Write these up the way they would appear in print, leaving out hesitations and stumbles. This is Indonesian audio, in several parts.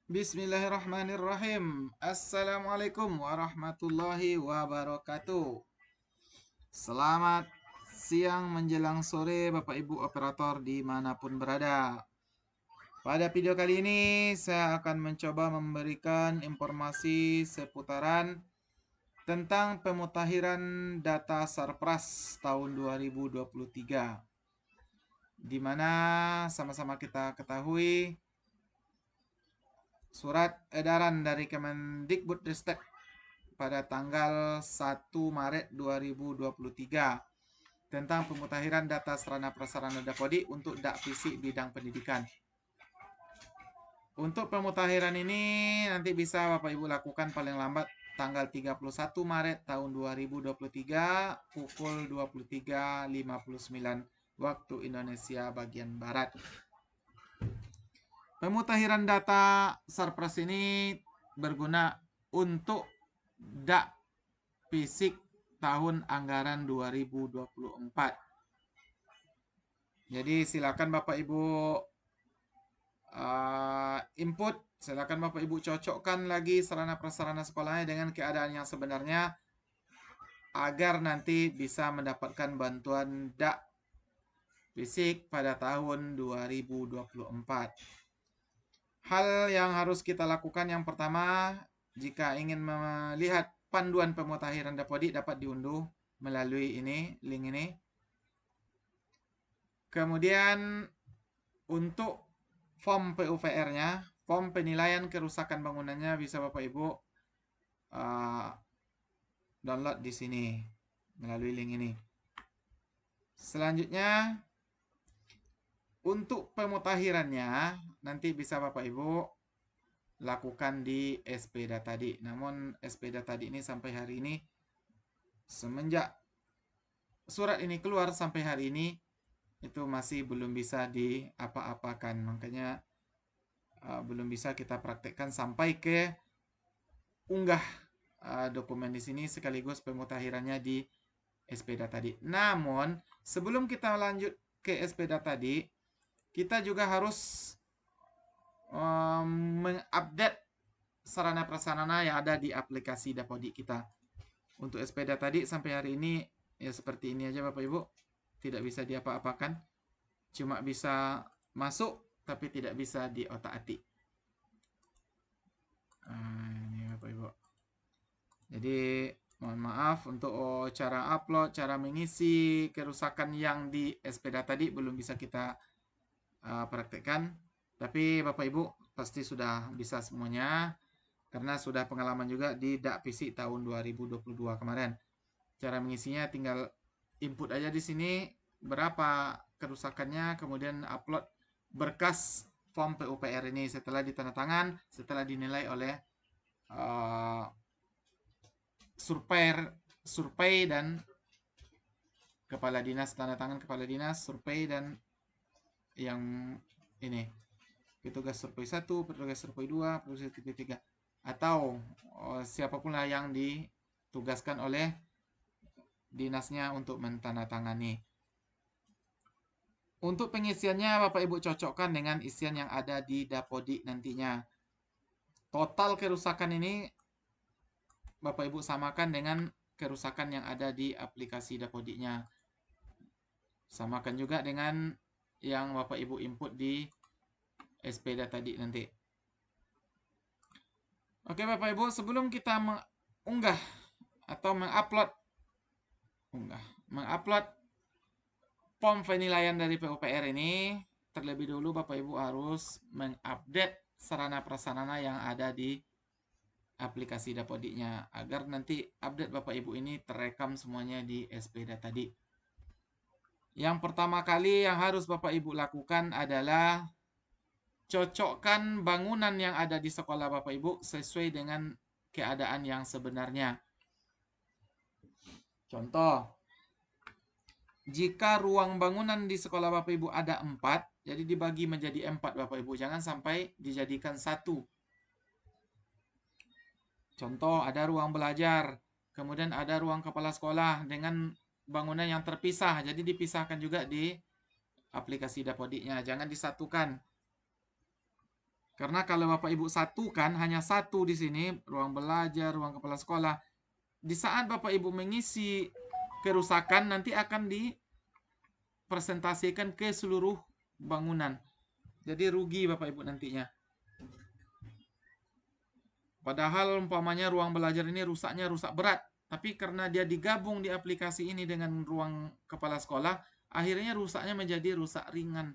Bismillahirrahmanirrahim. Assalamualaikum warahmatullahi wabarakatuh. Selamat siang menjelang sore Bapak Ibu operator dimanapun berada. Pada video kali ini saya akan mencoba memberikan informasi seputaran tentang pemutahiran data Sarpras tahun 2023. Di mana sama-sama kita ketahui surat edaran dari Kemendikbudristek pada tanggal 1 Maret 2023 tentang pemutahiran data sarana prasarana Dapodi untuk dak fisik bidang pendidikan. Untuk pemutahiran ini nanti bisa Bapak Ibu lakukan paling lambat tanggal 31 Maret tahun 2023 pukul 23.59 waktu Indonesia bagian Barat. Pemutahiran data Sarpras ini berguna untuk dak fisik tahun anggaran 2024. Jadi silakan Bapak Ibu input, silakan Bapak Ibu cocokkan lagi sarana prasarana sekolahnya dengan keadaan yang sebenarnya agar nanti bisa mendapatkan bantuan dak fisik pada tahun 2024. Hal yang harus kita lakukan yang pertama, jika ingin melihat panduan pemutahiran Dapodi dapat diunduh melalui ini, link ini. Kemudian untuk form PUPR-nya, form penilaian kerusakan bangunannya bisa Bapak Ibu download di sini melalui link ini. Selanjutnya untuk pemutahirannya nanti bisa Bapak Ibu lakukan di SP Datadi. Namun SP Datadi ini sampai hari ini semenjak surat ini keluar sampai hari ini itu masih belum bisa diapa-apakan. Makanya belum bisa kita praktekkan sampai ke unggah dokumen di sini sekaligus pemutahirannya di SP Datadi. Namun sebelum kita lanjut ke SP Datadi, kita juga harus mengupdate sarana prasarana yang ada di aplikasi Dapodi kita. Untuk SP Datadi sampai hari ini ya seperti ini aja Bapak Ibu. Tidak bisa diapa-apakan. Cuma bisa masuk tapi tidak bisa diotak-atik. Ini Bapak Ibu. Jadi mohon maaf untuk cara upload, cara mengisi kerusakan yang di SP Datadi belum bisa kita praktekkan. Tapi Bapak Ibu pasti sudah bisa semuanya karena sudah pengalaman juga di dak fisik tahun 2022 kemarin. Cara mengisinya tinggal input aja di sini berapa kerusakannya, kemudian upload berkas form PUPR ini setelah ditandatangan, setelah dinilai oleh survei dan kepala dinas, tanda tangan kepala dinas, survei dan yang ini petugas survei 1, petugas survei 2, petugas survei 3 atau siapapun lah yang ditugaskan oleh dinasnya untuk mentandatangani. Untuk pengisiannya Bapak Ibu cocokkan dengan isian yang ada di Dapodi nantinya. Total kerusakan ini Bapak Ibu samakan dengan kerusakan yang ada di aplikasi Dapodinya. Samakan juga dengan yang Bapak Ibu input di SP Datadi nanti. Oke Bapak Ibu, sebelum kita mengunggah atau mengupload form penilaian dari PUPR ini, terlebih dulu Bapak Ibu harus mengupdate sarana prasarana yang ada di aplikasi Dapodinya agar nanti update Bapak Ibu ini terekam semuanya di SP Datadi. Yang pertama kali yang harus Bapak Ibu lakukan adalah cocokkan bangunan yang ada di sekolah Bapak Ibu sesuai dengan keadaan yang sebenarnya. Contoh, jika ruang bangunan di sekolah Bapak Ibu ada 4, jadi dibagi menjadi 4 Bapak Ibu. Jangan sampai dijadikan 1. Contoh, ada ruang belajar, kemudian ada ruang kepala sekolah dengan bangunan yang terpisah. Jadi dipisahkan juga di aplikasi Dapodinya. Jangan disatukan. Karena kalau Bapak Ibu satukan hanya satu di sini, ruang belajar, ruang kepala sekolah. Di saat Bapak Ibu mengisi kerusakan nanti akan dipresentasikan ke seluruh bangunan. Jadi rugi Bapak Ibu nantinya. Padahal umpamanya ruang belajar ini rusaknya rusak berat, tapi karena dia digabung di aplikasi ini dengan ruang kepala sekolah, akhirnya rusaknya menjadi rusak ringan.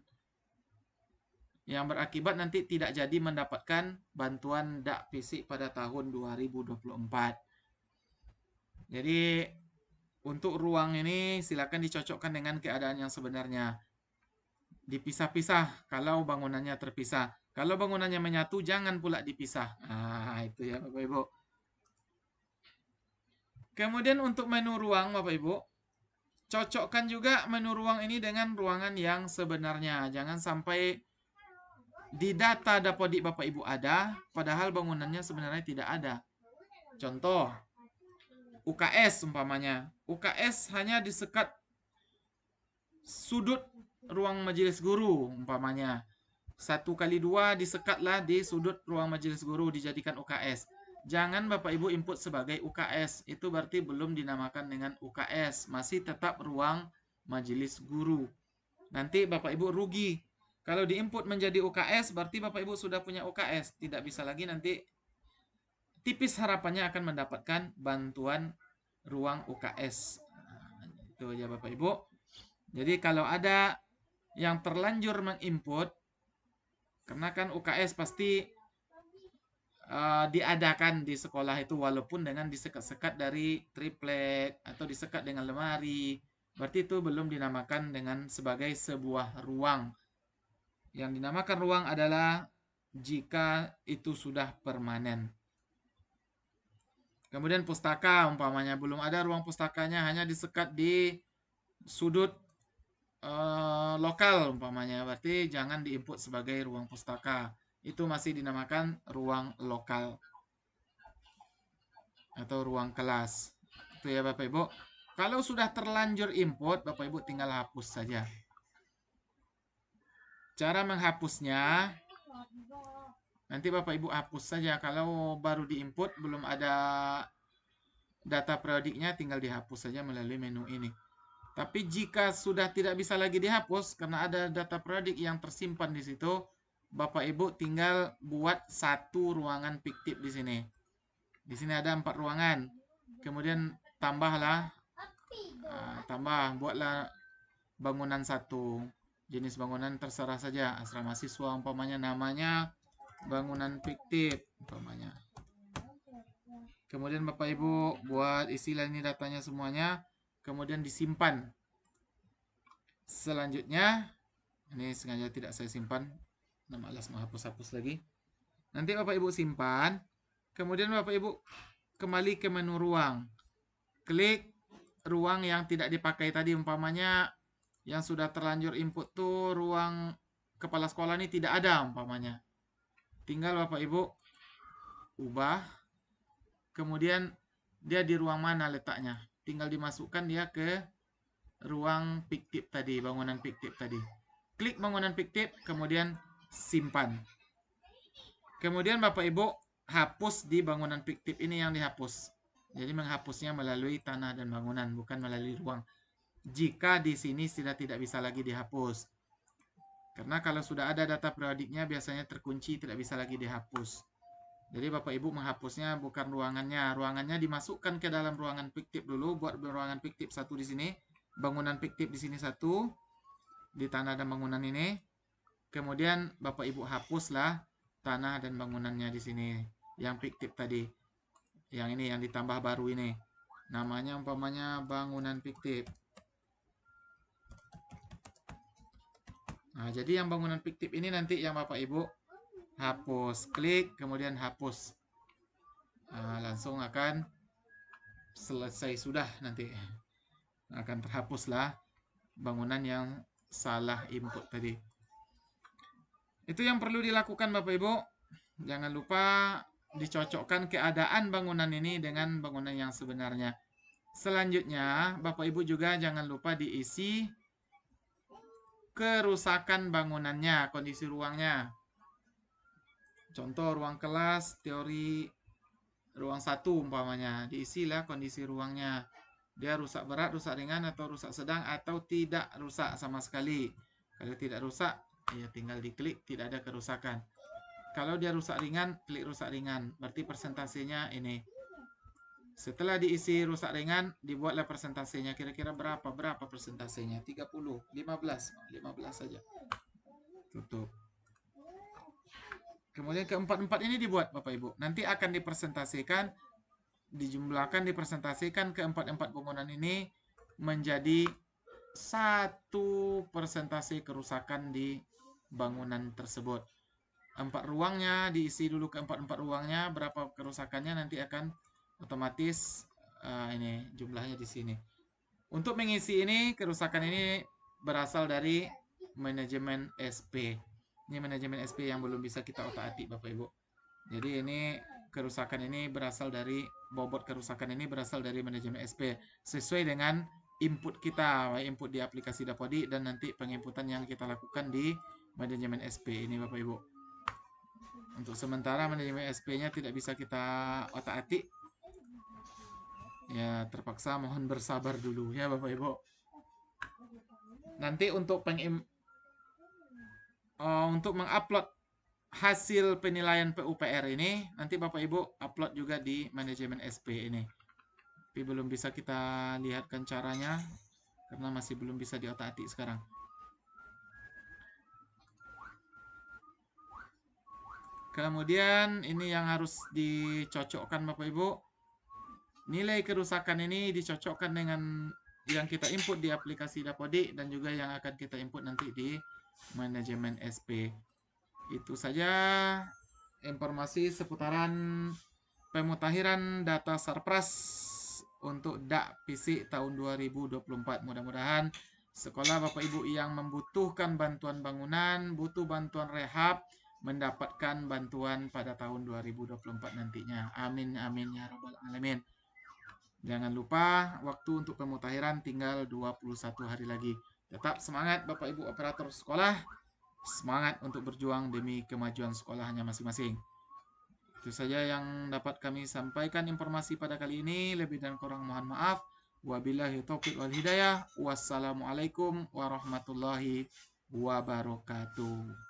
Yang berakibat nanti tidak jadi mendapatkan bantuan dak fisik pada tahun 2024. Jadi untuk ruang ini silakan dicocokkan dengan keadaan yang sebenarnya. Dipisah-pisah kalau bangunannya terpisah. Kalau bangunannya menyatu jangan pula dipisah. Nah, itu ya Bapak Ibu. Kemudian untuk menu ruang Bapak Ibu, cocokkan juga menu ruang ini dengan ruangan yang sebenarnya. Jangan sampai di data dapodik Bapak Ibu ada, padahal bangunannya sebenarnya tidak ada. Contoh, UKS umpamanya. UKS hanya disekat sudut ruang majelis guru umpamanya. 1x2 disekatlah di sudut ruang majelis guru dijadikan UKS. Jangan Bapak Ibu input sebagai UKS. Itu berarti belum dinamakan dengan UKS. Masih tetap ruang majelis guru. Nanti Bapak Ibu rugi. Kalau diinput menjadi UKS berarti Bapak Ibu sudah punya UKS. Tidak bisa lagi nanti tipis harapannya akan mendapatkan bantuan ruang UKS. Nah, itu aja Bapak Ibu. Jadi kalau ada yang terlanjur menginput, karena kan UKS pasti diadakan di sekolah itu walaupun dengan disekat-sekat dari triplek atau disekat dengan lemari. Berarti itu belum dinamakan dengan sebagai sebuah ruang. Yang dinamakan ruang adalah jika itu sudah permanen. Kemudian pustaka umpamanya belum ada ruang pustakanya, hanya disekat di sudut lokal umpamanya, berarti jangan diinput sebagai ruang pustaka. Itu masih dinamakan ruang lokal atau ruang kelas. Itu ya Bapak Ibu. Kalau sudah terlanjur input, Bapak Ibu tinggal hapus saja. Cara menghapusnya, nanti Bapak Ibu hapus saja. Kalau baru diinput, belum ada data periodiknya, tinggal dihapus saja melalui menu ini. Tapi jika sudah tidak bisa lagi dihapus karena ada data periodik yang tersimpan di situ, Bapak Ibu tinggal buat satu ruangan fiktif di sini. Di sini ada 4 ruangan. Kemudian tambahlah, buatlah bangunan satu. Jenis bangunan terserah saja. Asrama siswa umpamanya namanya bangunan fiktif umpamanya. Kemudian Bapak Ibu buat isilah ini datanya semuanya. Kemudian disimpan. Selanjutnya, ini sengaja tidak saya simpan. Malas menghapus-hapus lagi. Nanti Bapak Ibu simpan. Kemudian Bapak Ibu kembali ke menu ruang. Klik ruang yang tidak dipakai tadi. Umpamanya yang sudah terlanjur input tuh ruang kepala sekolah ini tidak ada umpamanya. Tinggal Bapak Ibu ubah. Kemudian dia di ruang mana letaknya. Tinggal dimasukkan dia ke ruang fiktif tadi, bangunan fiktif tadi. Klik bangunan fiktif, kemudian simpan. Kemudian Bapak Ibu hapus di bangunan fiktif ini yang dihapus. Jadi menghapusnya melalui tanah dan bangunan, bukan melalui ruang. Jika di sini sudah tidak bisa lagi dihapus. Karena kalau sudah ada data periodiknya biasanya terkunci, tidak bisa lagi dihapus. Jadi Bapak Ibu menghapusnya bukan ruangannya. Ruangannya dimasukkan ke dalam ruangan fiktif dulu. Buat ruangan fiktif satu di sini. Bangunan fiktif di sini satu. Di tanah dan bangunan ini. Kemudian Bapak Ibu hapuslah tanah dan bangunannya di sini. Yang fiktif tadi. Yang ini yang ditambah baru ini. Namanya umpamanya bangunan fiktif. Nah, jadi yang bangunan fiktif ini nanti yang Bapak Ibu hapus, klik kemudian hapus. Nah, langsung akan selesai sudah nanti akan terhapuslah bangunan yang salah input tadi. Itu yang perlu dilakukan Bapak Ibu. Jangan lupa dicocokkan keadaan bangunan ini dengan bangunan yang sebenarnya. Selanjutnya Bapak Ibu juga jangan lupa diisi kerusakan bangunannya, kondisi ruangnya. Contoh ruang kelas, teori ruang 1 umpamanya, diisilah kondisi ruangnya. Dia rusak berat, rusak ringan, atau rusak sedang, atau tidak rusak sama sekali. Kalau tidak rusak, ya tinggal diklik, tidak ada kerusakan. Kalau dia rusak ringan, klik rusak ringan. Berarti persentasenya ini. Setelah diisi rusak ringan, dibuatlah persentasenya. Kira-kira berapa persentasenya? 30, 15. 15 saja. Tutup. Kemudian keempat-empat ini dibuat Bapak Ibu. Nanti akan dipresentasikan, dijumlahkan, dipresentasikan keempat-empat bangunan ini menjadi satu persentase kerusakan di bangunan tersebut. 4 ruangnya diisi dulu ke 4 ruangnya, berapa kerusakannya nanti akan otomatis ini jumlahnya di sini. Untuk mengisi ini, kerusakan ini berasal dari manajemen SP. Ini manajemen SP yang belum bisa kita otak-atik Bapak Ibu. Jadi ini kerusakan ini berasal dari bobot kerusakan ini berasal dari manajemen SP sesuai dengan input kita, input di aplikasi Dapodi dan nanti penginputan yang kita lakukan di manajemen SP ini Bapak Ibu. Untuk sementara manajemen SP-nya tidak bisa kita otak-atik. Ya, terpaksa mohon bersabar dulu ya Bapak Ibu. Nanti untuk untuk mengupload hasil penilaian PUPR ini, nanti Bapak Ibu upload juga di manajemen SP ini. Tapi belum bisa kita lihatkan caranya karena masih belum bisa diotak-atik sekarang. Kemudian ini yang harus dicocokkan Bapak Ibu. Nilai kerusakan ini dicocokkan dengan yang kita input di aplikasi Dapodi dan juga yang akan kita input nanti di manajemen SP. Itu saja informasi seputaran pemutahiran data Sarpras untuk DAK Fisik tahun 2024. Mudah-mudahan sekolah Bapak Ibu yang membutuhkan bantuan bangunan, butuh bantuan rehab, mendapatkan bantuan pada tahun 2024 nantinya. Amin amin ya rabbal alamin. Jangan lupa waktu untuk pemutahiran tinggal 21 hari lagi. Tetap semangat Bapak Ibu operator sekolah. Semangat untuk berjuang demi kemajuan sekolahnya masing-masing. Itu saja yang dapat kami sampaikan informasi pada kali ini. Lebih dan kurang mohon maaf. Wabillahi taufiq wal hidayah. Wassalamualaikum warahmatullahi wabarakatuh.